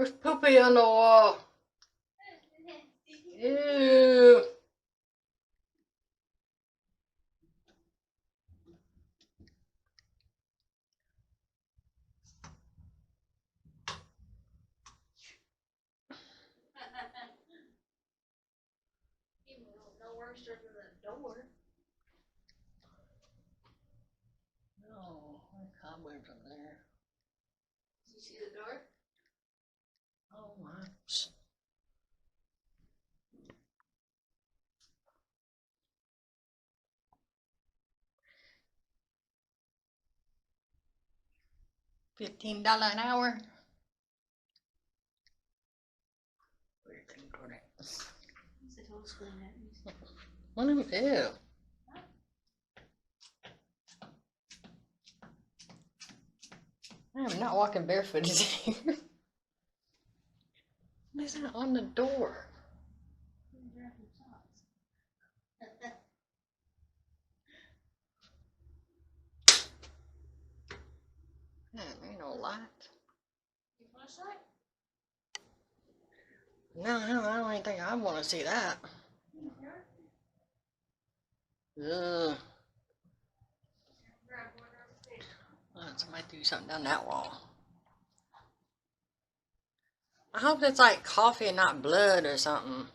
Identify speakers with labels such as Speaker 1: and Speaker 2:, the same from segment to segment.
Speaker 1: There's poopy on the wall. Ew.
Speaker 2: No worse than the door.
Speaker 1: No, there's cobwebs up there.
Speaker 2: Did you see the door?
Speaker 1: Oh my. 15 an hour.
Speaker 2: It's a total screen that
Speaker 1: What do we do? I am not walking barefooted here. What is that on the door? There ain't no light.
Speaker 2: You flashlight?
Speaker 1: No, I don't even think I want to see that. Ugh. Somebody threw something down that wall. I hope it's like coffee and not blood or something.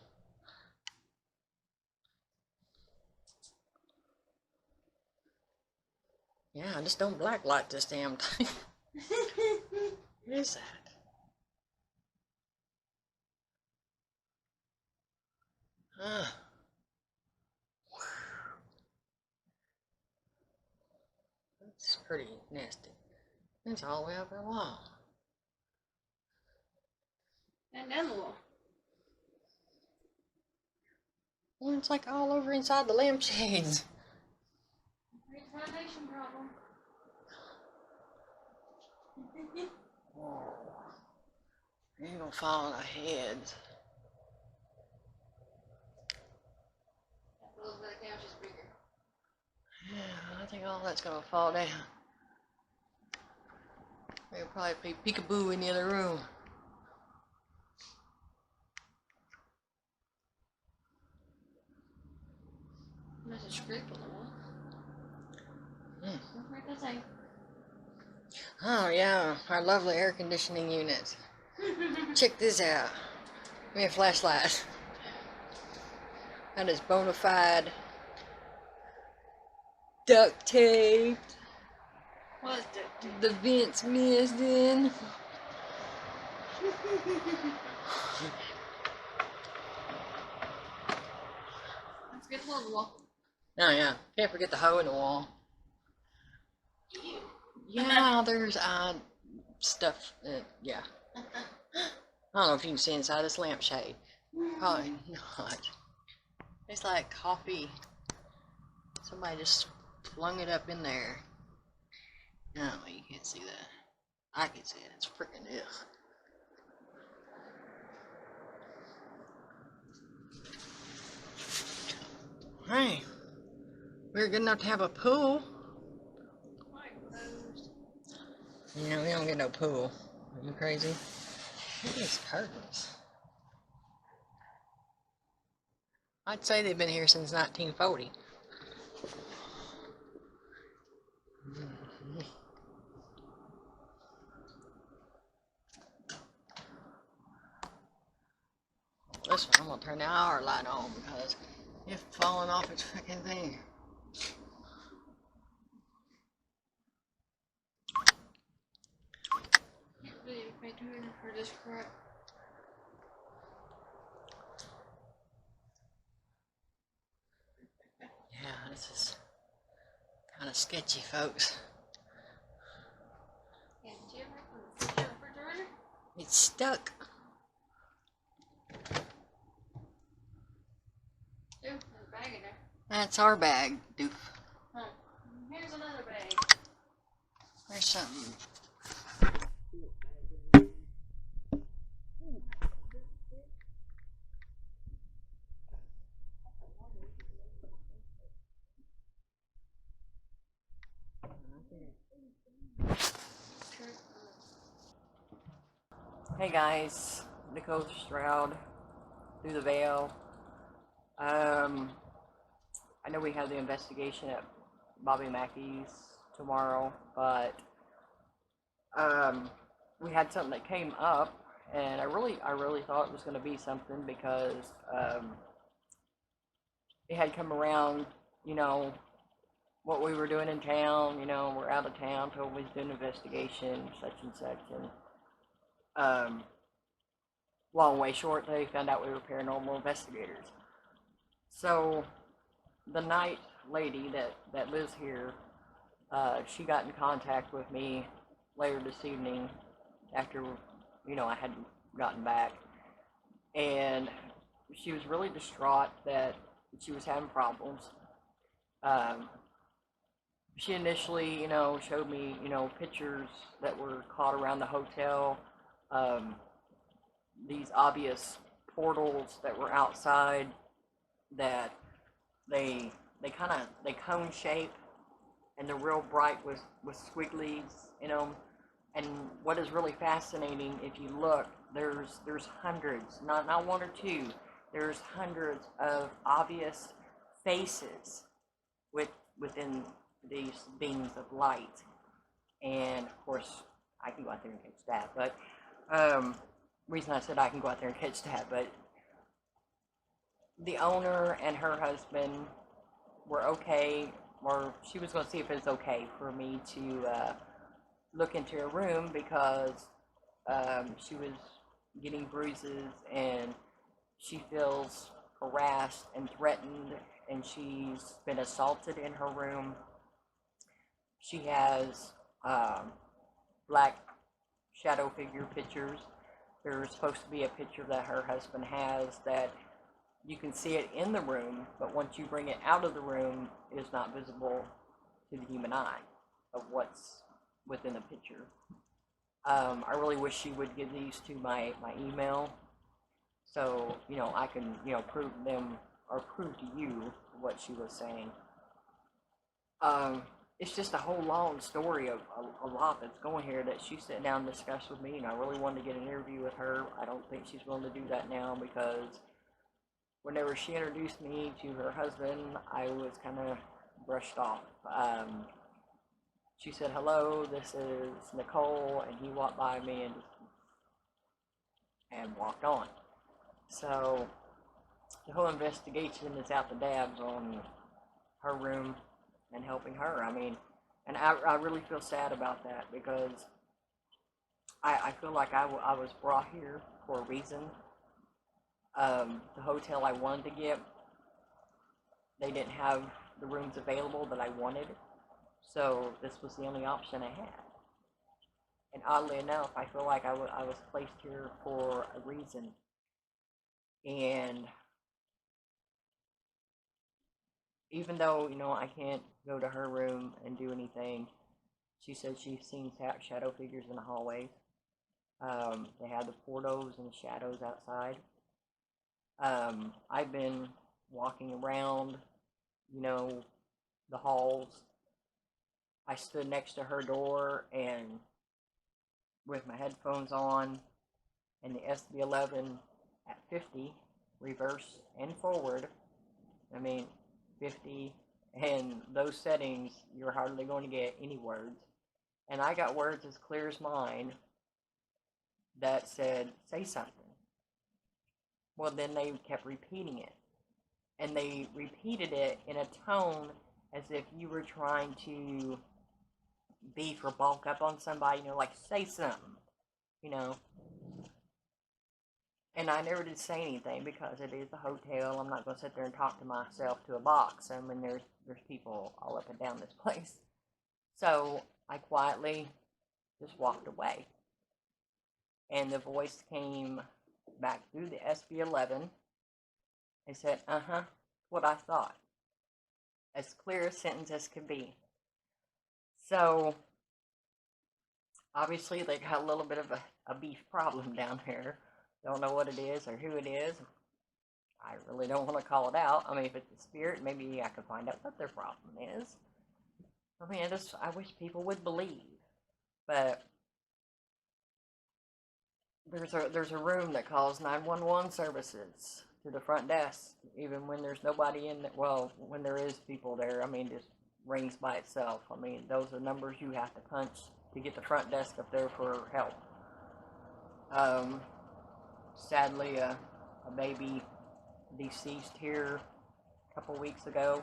Speaker 1: Yeah, just don't blacklight this damn thing. What is that? That's pretty nasty. It's all the way up the wall.
Speaker 2: And down the wall.
Speaker 1: Well, it's like all over inside the lampshades.
Speaker 2: Great foundation problem.
Speaker 1: Whoa. You're gonna fall on our heads.
Speaker 2: That little bit of couch is bigger.
Speaker 1: Yeah, I think all that's gonna fall down. There'll probably be peekaboo in the other room.
Speaker 2: There's a script on the wall. Where'd that say?
Speaker 1: Oh yeah, our lovely air conditioning unit. Check this out. Give me a flashlight. That is bona fide duct tape.
Speaker 2: What's duct tape?
Speaker 1: The vents missed in.
Speaker 2: Let's get to the wall.
Speaker 1: Oh yeah, can't forget the hole in the wall. Yeah, there's stuff. Yeah. I don't know if you can see inside this lampshade. Probably not. It's like coffee. Somebody just flung it up in there. No, you can't see that. I can see it. It's freaking ugh. Hey, we're good enough to have a pool. Yeah, we don't get no pool. Are you crazy? Look at these curtains. I'd say they've been here since 1940. This one, I'm gonna turn the hour light on because it's falling off its freaking thing.
Speaker 2: For this crap.
Speaker 1: Yeah, this is kind of sketchy, folks.
Speaker 2: Yeah, did you ever put the refrigerator?
Speaker 1: It's stuck.
Speaker 2: Ooh, there's a bag in there.
Speaker 1: That's our bag, doof.
Speaker 2: Huh. Here's another bag.
Speaker 1: There's something. Hey guys, Nicole Stroud through the veil. I know we have the investigation at Bobby Mackeys tomorrow, but we had something that came up, and I really thought it was going to be something because it had come around, you know, what we were doing in town. You know, we're out of town, told we was doing an investigation, such and such, and long way short, they found out we were paranormal investigators. So the night lady that lives here, she got in contact with me later this evening after, you know, I had gotten back, and she was really distraught that she was having problems. She initially, you know, showed me, you know, pictures that were caught around the hotel, these obvious portals that were outside that they cone shape, and they're real bright with squigglies in them. And what is really fascinating, if you look, there's hundreds, not one or two, there's hundreds of obvious faces within these beams of light. And of course, I can go out there and catch that, but reason I said I can go out there and catch that, but the owner and her husband were okay, or she was going to see if it's okay for me to look into her room because she was getting bruises and she feels harassed and threatened, and she's been assaulted in her room. She has black shadow figure pictures. There's supposed to be a picture that her husband has that you can see it in the room, but once you bring it out of the room, it is not visible to the human eye of what's within the picture. I really wish she would give these to my email, so, you know, I can, you know, prove them or prove to you what she was saying. It's just a whole long story of a lot that's going here that she sat down and discussed with me, and I really wanted to get an interview with her. I don't think she's willing to do that now because whenever she introduced me to her husband, I was kind of brushed off. She said, "Hello, this is Nicole," and he walked by me and walked on. So the whole investigation is out the dabs on her room and helping her. I mean, and I really feel sad about that because I feel like I was brought here for a reason. The hotel I wanted to get, they didn't have the rooms available that I wanted, so this was the only option I had. And oddly enough, I feel like I was placed here for a reason. And even though, you know, I can't go to her room and do anything, she said she's seen shadow figures in the hallways. They had the portals and the shadows outside. I've been walking around, you know, the halls. I stood next to her door and with my headphones on and the SB11 at 50, reverse and forward. I mean, 50, and those settings, you're hardly going to get any words. And I got words as clear as mine that said, "Say something." Well, then they kept repeating it. And they repeated it in a tone as if you were trying to beef or bulk up on somebody, you know, like, "Say something," you know. And I never did say anything because it is a hotel. I'm not going to sit there and talk to myself to a box. I mean, there's people all up and down this place. So I quietly just walked away. And the voice came back through the SB11 and said, what I thought. As clear a sentence as could be. So obviously they got a little bit of a beef problem down there. Don't know what it is or who it is. I really don't want to call it out. I mean, if it's a spirit, maybe I could find out what their problem is. I mean, I wish people would believe. But there's a room that calls 911 services to the front desk, even when there's nobody in it. Well, when there is people there, I mean, just rings by itself. I mean, those are numbers you have to punch to get the front desk up there for help. Sadly, a baby deceased here a couple weeks ago.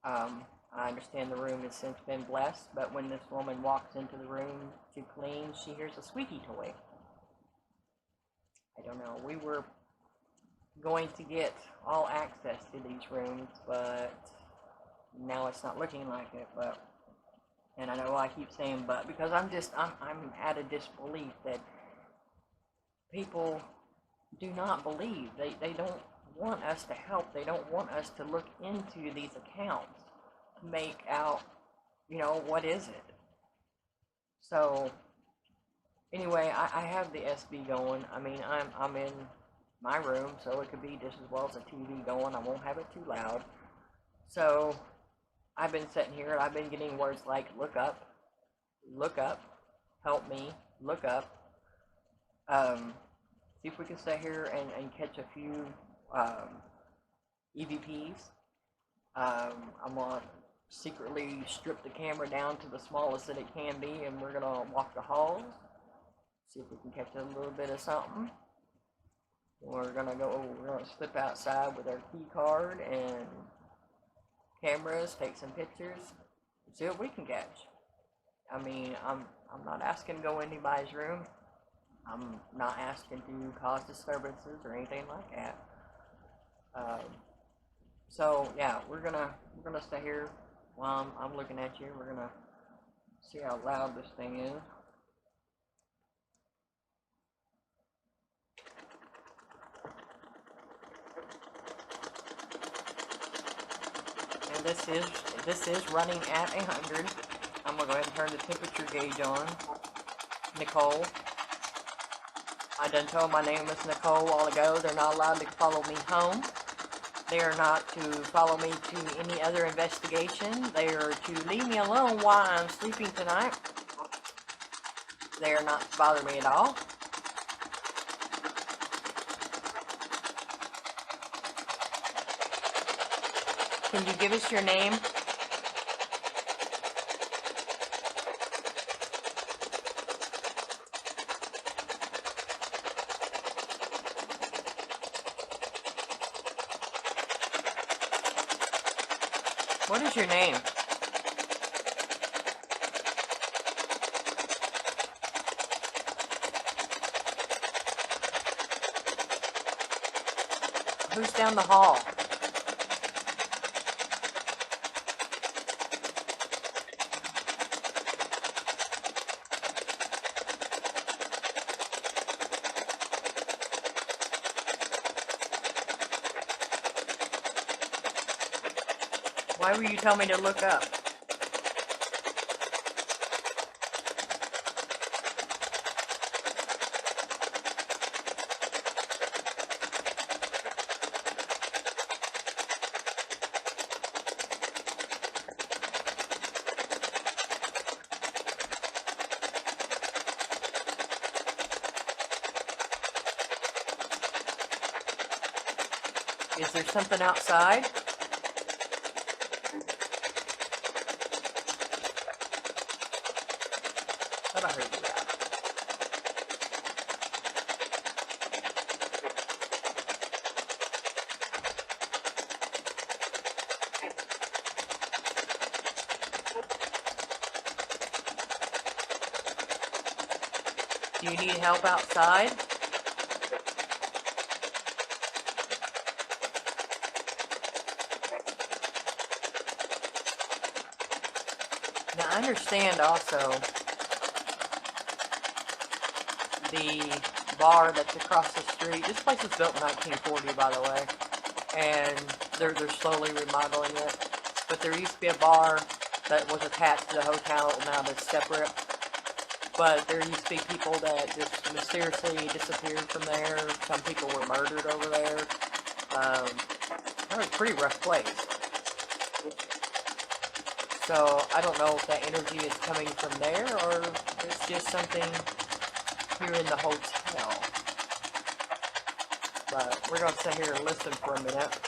Speaker 1: I understand the room has since been blessed, but when this woman walks into the room to clean, she hears a squeaky toy. I don't know. We were going to get all access to these rooms, but now it's not looking like it. But, and I know I keep saying but, because I'm at a disbelief that people do not believe. They don't want us to help. They don't want us to look into these accounts to make out, what is it. So anyway, I have the SB going. I mean, I'm in my room, so it could be just as well as a TV going. I won't have it too loud. So I've been sitting here and I've been getting words like look up, help me, look up. See if we can sit here and catch a few EVPs. I'm going to secretly strip the camera down to the smallest that it can be, and we're going to walk the halls, see if we can catch a little bit of something. We're going to slip outside with our key card and cameras, take some pictures, see what we can catch. I mean, I'm not asking to go in anybody's room. I'm not asking to cause disturbances or anything like that. So yeah, we're gonna stay here while I'm looking at you. We're gonna see how loud this thing is. And this is running at 100. I'm gonna go ahead and turn the temperature gauge on. Nicole. I done told my name is Nicole a while ago. They're not allowed to follow me home. They are not to follow me to any other investigation. They are to leave me alone while I'm sleeping tonight. They are not to bother me at all. Can you give us your name? What is your name? Who's down the hall? Why were you telling me to look up? Is there something outside? Thought I heard you out. Do you need help outside? Now I understand also the bar that's across the street. This place was built in 1940, by the way, and they're slowly remodeling it. But there used to be a bar that was attached to the hotel. Now it's separate. But there used to be people that just mysteriously disappeared from there. Some people were murdered over there. That was a pretty rough place. So I don't know if that energy is coming from there or it's just something here in the hotel. But we're going to sit here and listen for a minute.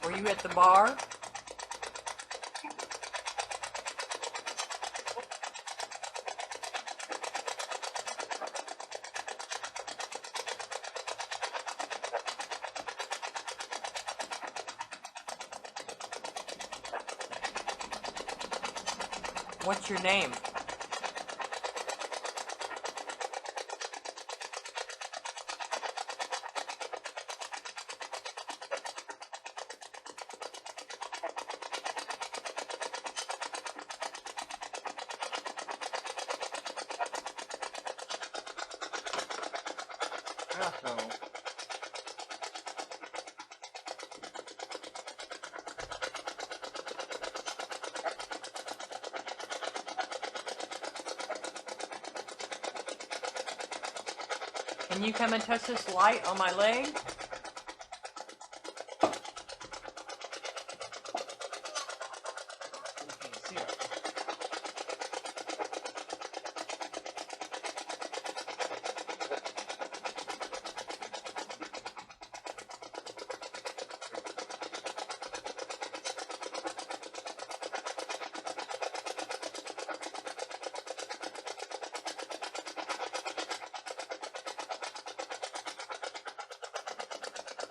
Speaker 1: Were you at the bar? What's your name? So can you come and touch this light on my leg?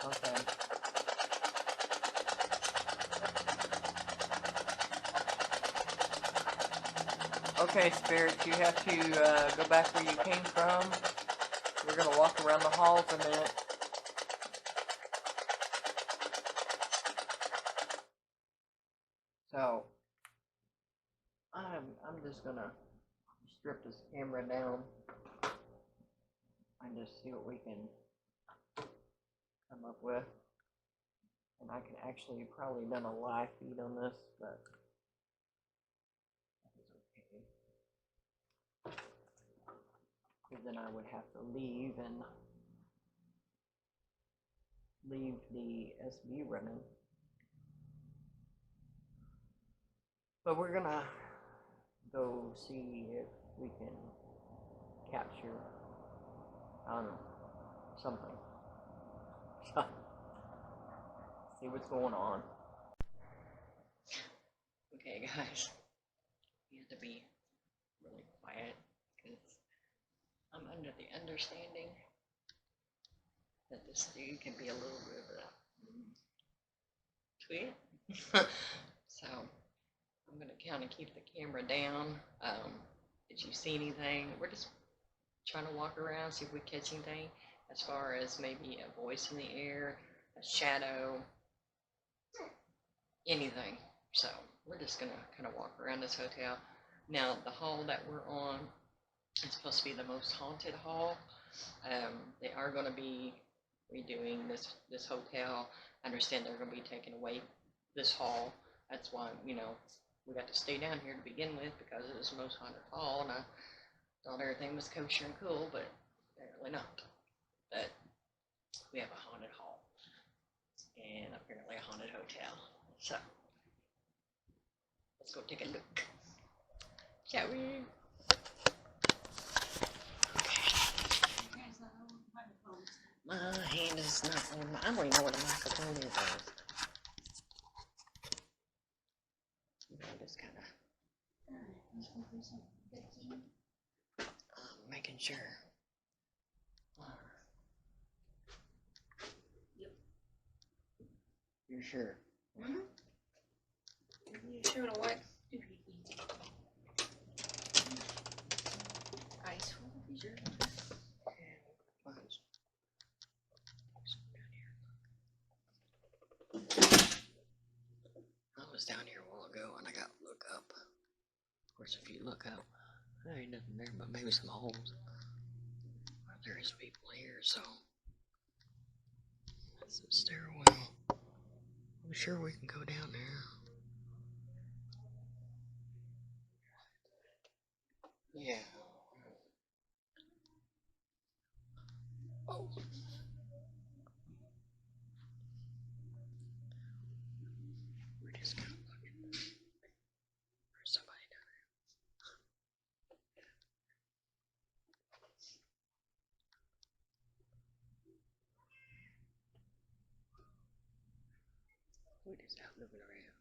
Speaker 1: Okay. Okay, Spirit, you have to go back where you came from. We're going to walk around the halls a minute. So, I'm just going to strip this camera down and just see what we can come up with. And I can actually probably done a live feed on this, but that is okay. Because then I would have to leave the SB running. But we're gonna go see if we can capture, I don't know, something. See what's going on. Okay, guys, you have to be really quiet because I'm under the understanding that this dude can be a little bit of a tweet. So I'm gonna kind of keep the camera down. Did you see anything? We're just trying to walk around, see if we catch anything as far as maybe a voice in the air, a shadow, anything. So we're just gonna kind of walk around this hotel. Now the hall that we're on is supposed to be the most haunted hall. They are going to be redoing this hotel. I understand they're going to be taking away this hall. That's why, you know, we got to stay down here to begin with because it is the most haunted hall, and I thought everything was kosher and cool, but apparently not. But we have a haunted hall and apparently a haunted hotel. So let's go take a look. Shall we? My hand is not on. I don't even know what a microphone is. I'm just kind of making sure. You're sure?
Speaker 2: Mm-hmm. You sure to what? Ice full of dessert.
Speaker 1: I was down here a while ago and I got to look up. Of course, if you look up, there ain't nothing there but maybe some holes. But there is people here, so that's a stairwell. I'm sure we can go down there. Yeah. Oh. We just out moving around.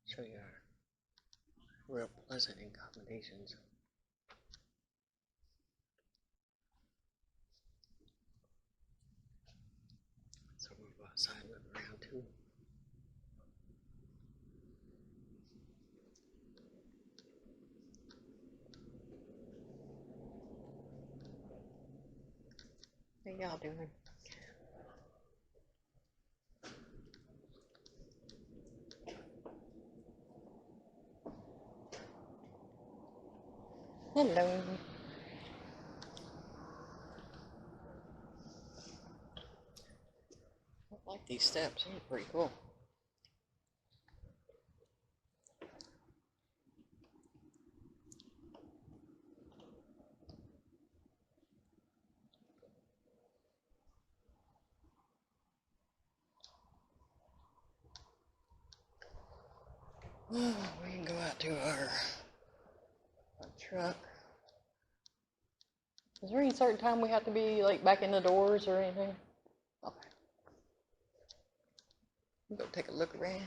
Speaker 1: Show you our real pleasant accommodations. So we'll go outside and look around too. How y'all doing? Hello. I like these steps. They're pretty cool. Oh, we can go out to our truck. Is there any certain time we have to be like back in the doors or anything? Okay. We'll go take a look around.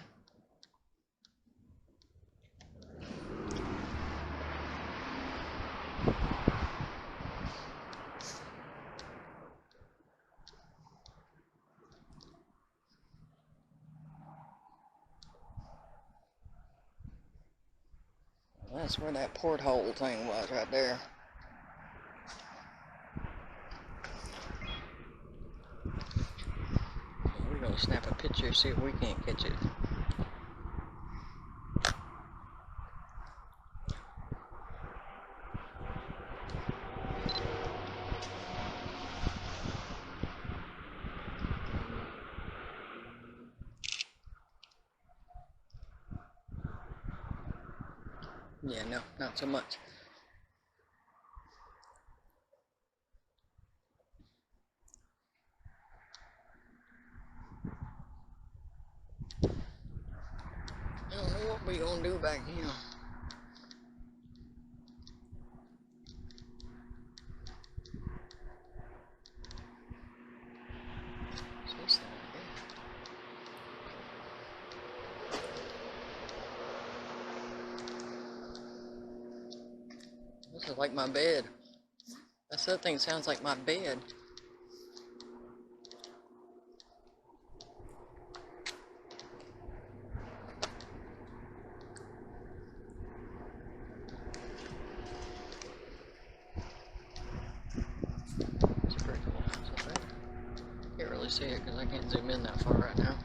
Speaker 1: That's where that porthole thing was right there. We're gonna snap a picture, see if we can't catch it. Yeah, no, not so much. I don't know what we gonna do back here. This is like my bed. That thing sounds like my bed. It's pretty cool. Can't really see it because I can't zoom in that far right now.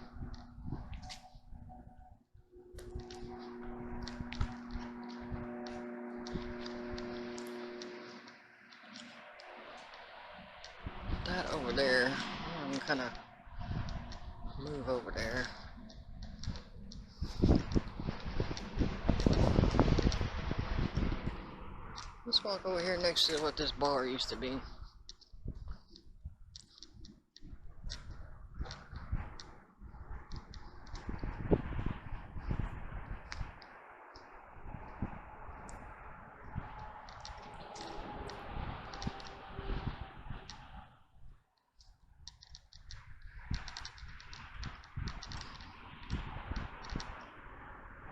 Speaker 1: That over there, I'm kind of move over there. Let's walk over here next to what this bar used to be.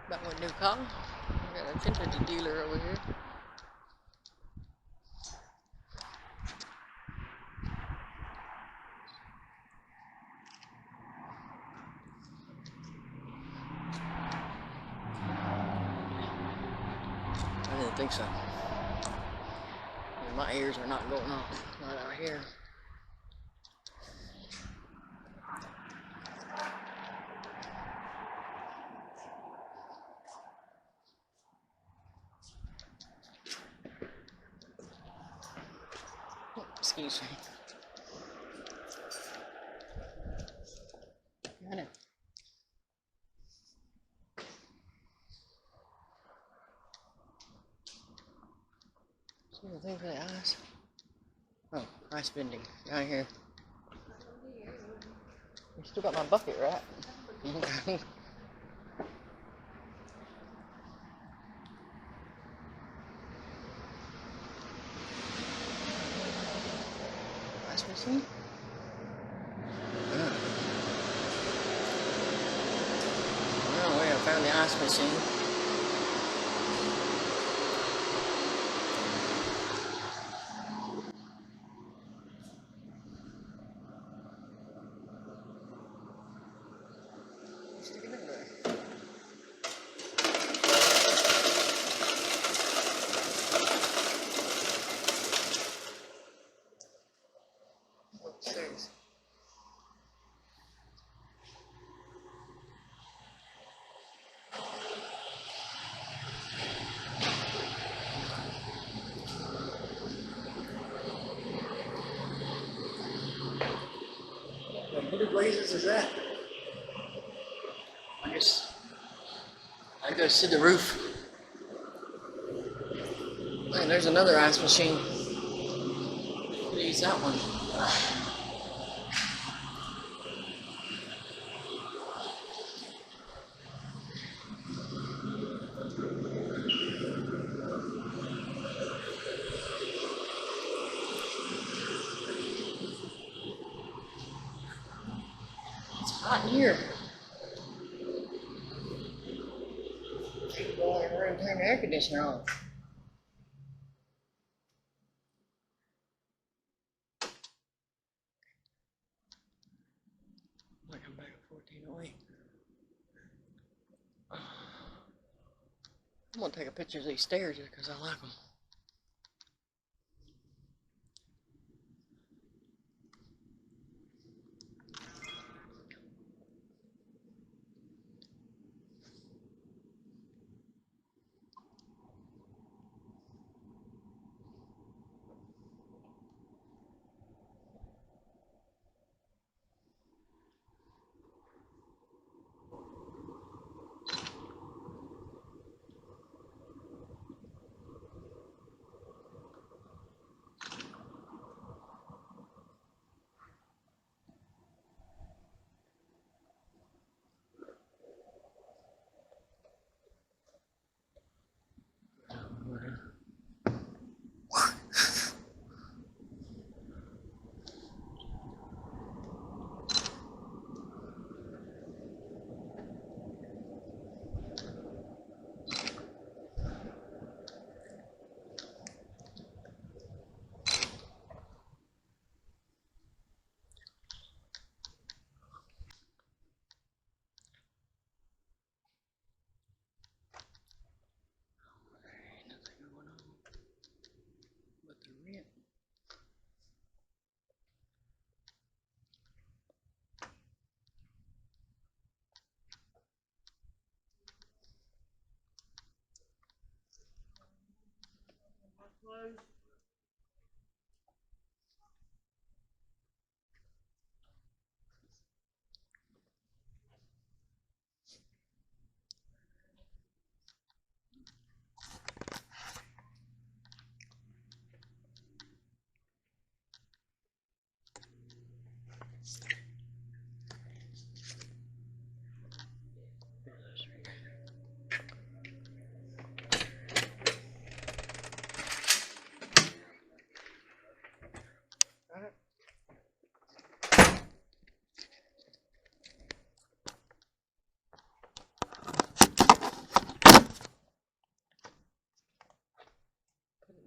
Speaker 1: About one new car. We got a vintage dealer over here. I didn't think so. My ears are not going off right out here. Excuse me. Got it. See the thing for the eyes? Oh, ice bending down here. You still got my bucket, right? Okay. Ice machine? found the ice machine. Stick it in there. Upstairs. What the blazes is that? I guess I go see the roof. Hey, there's another ice machine. Could use that one. It's hot in here. Go in the room, turn the air conditioner on. Might come back at 1408. I'm gonna take a picture of these stairs just because I like them.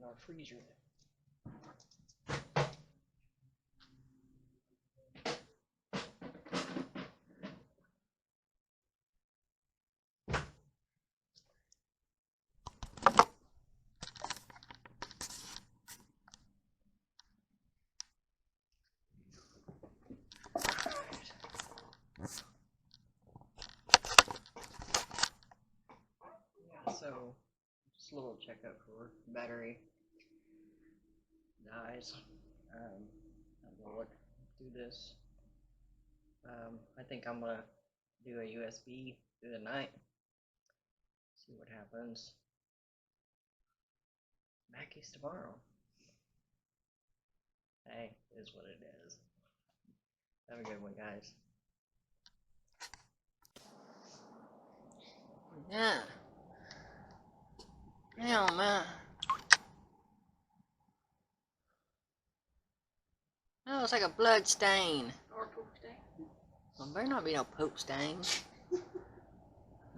Speaker 1: Our freezer. Yeah, so just a little checkup for battery dies. I'm gonna look through this. I think I'm gonna do a USB through the night. See what happens. Mackeys tomorrow. Hey, it is what it is. Have a good one, guys. Yeah. Hell, man. That looks like a blood stain.
Speaker 2: Or poop stain.
Speaker 1: Well, better not be no poop stain.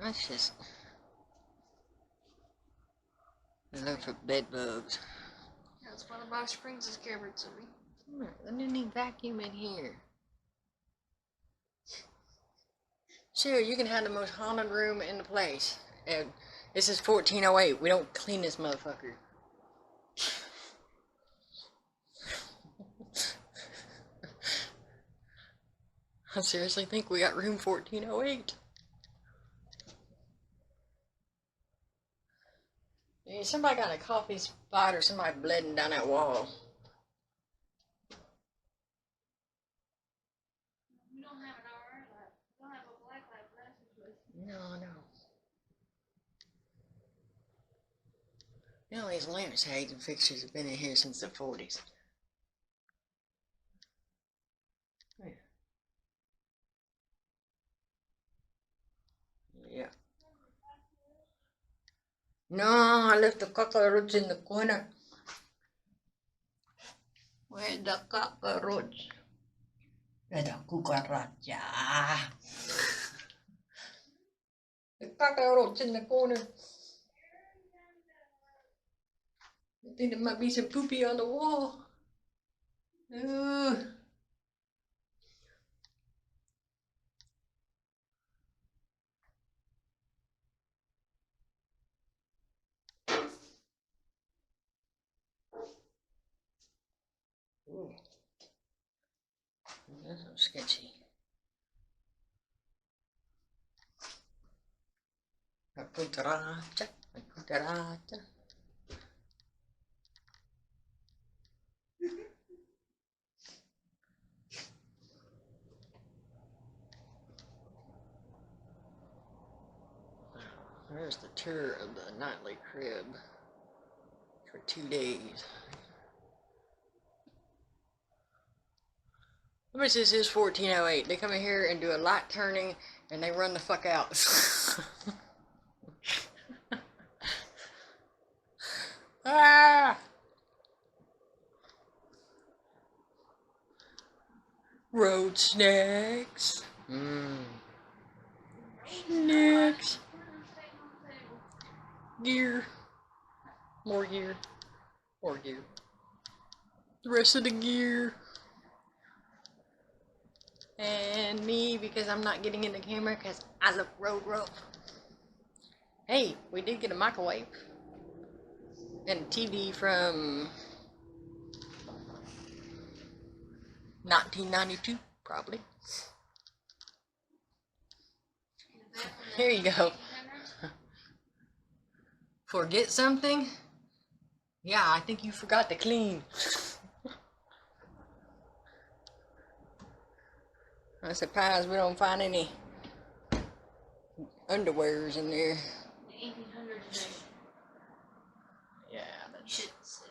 Speaker 1: That's just. I look for bed bugs.
Speaker 2: That's why the box springs is scared to me.
Speaker 1: Let me vacuum in here. Sure, you can have the most haunted room in the place. And this is 1408. We don't clean this motherfucker. I seriously think we got room 1408. Somebody got a coffee spot or somebody bleeding down that wall.
Speaker 2: We don't have an RR light. We don't have a black light, but that's situation.
Speaker 1: No. You know, these lampshades and fixtures have been in here since the 40s. Yeah. No, I left the cockroach in the corner. Where's the cockroach? Where's the cucaracha? The cockroach in the corner. I think there might be some poopy on the wall. Ooh. Ooh. That's so sketchy. La cucaracha, la cucaracha. There's the tour of the nightly crib for 2 days. How much this is 1408? They come in here and do a light turning and they run the fuck out. Ah! Road snacks. Snacks. Gear. More gear. More gear. The rest of the gear. And me, because I'm not getting in the camera because I look road rough. Hey, we did get a microwave. And a TV from 1992, probably. Here you go. Forget something? Yeah, I think you forgot to clean. I'm surprised we don't find any underwears in there.
Speaker 2: The 1800s today.
Speaker 1: Yeah,
Speaker 2: You
Speaker 1: that's...
Speaker 2: should sit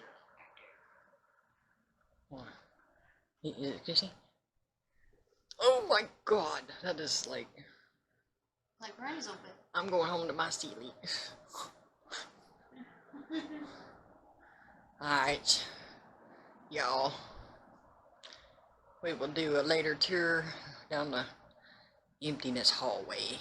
Speaker 1: What? Is it kissing? Oh my god, that is like...
Speaker 2: like Granny's open.
Speaker 1: I'm going home to my Steely. Alright, y'all. We will do a later tour down the emptiness hallway.